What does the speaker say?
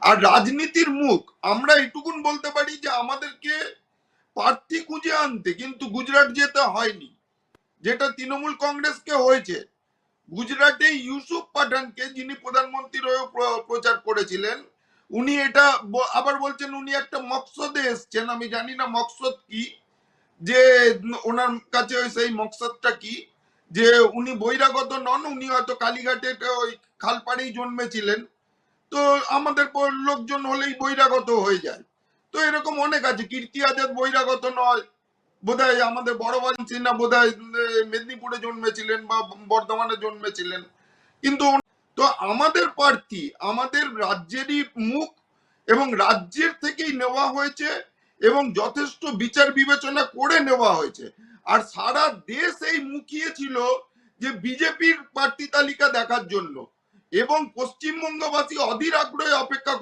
আর রাজনীতির মুখ আমরা এটুকুন বলতে পারি যে আমাদেরকে প্রার্থী খুঁজে আনতে কিন্তু গুজরাট যেতে হয়নি, যেটা তৃণমূল কংগ্রেসকে হয়েছে। গুজরাটে ইউসুফ পাঠানকে, যিনি প্রধানমন্ত্রীর হয়ে প্রচার করেছিলেন, উনি এটা আবার বলছেন উনি একটা মকসদে এসছেন। আমি জানি না মকসদ কি, যে ওনার কাছে সেই মকসদটা কি, যে উনি বহিরাগত নন, উনি হয়তো কালীঘাটে ওই খালপাড়েই জন্মেছিলেন, তো আমাদের লোকজন হলেই বহিরাগত হয়ে যায়। তো এরকম অনেক আছে। কীর্তি আজাদ বহিরাগত নয়, বোধহয় আমাদের বড়বান সিনহা বোধহয় মেদিনীপুরে জন্মেছিলেন বা বর্ধমানে জন্মেছিলেন। কিন্তু তো আমাদের প্রার্থী আমাদের রাজ্যেরই মুখ এবং রাজ্যের থেকেই নেওয়া হয়েছে এবং যথেষ্ট বিচার বিবেচনা করে নেওয়া হয়েছে। আর সারা দেশ এই মুখিয়ে ছিল যে বিজেপির প্রার্থী তালিকা দেখার জন্য, এবং পশ্চিমবঙ্গবাসী অধীর আগ্রহে অপেক্ষা